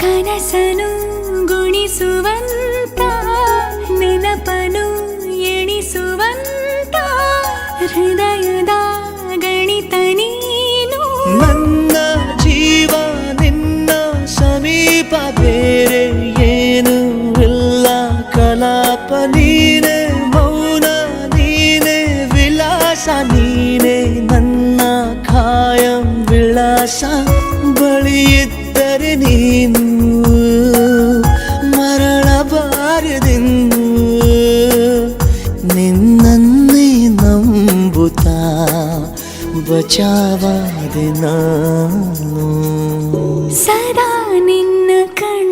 ಕನಸನು ಗುಣಿಸುವಂತ ನೆನಪನು ಎಣಿಸುವಂತ ಹೃದಯದ ಗಣಿತ ನೀನು. ನನ್ನ ಜೀವ ನಿನ್ನ ಸಮೀಪ ಬೇರೆ ಏನು ಇಲ್ಲ. ಕಲಾಪ ನೀನೆ, ಮೌನ ನೀನೆ, ವಿಲಾಸ ನೀನೆ, ನನ್ನ ಖಾಯಂ ವಿಳಾಸ. ಬಳಿಯಿದ್ದರೆ ನೀನು ಮರಳಬಾರದೆಂದು ನಿನ್ನನ್ನೇ ನಂಬುತ್ತಾ ಬಚಾವಾದೆ ನಾನು. ಸದಾ ನಿನ್ನ ಕಡೆ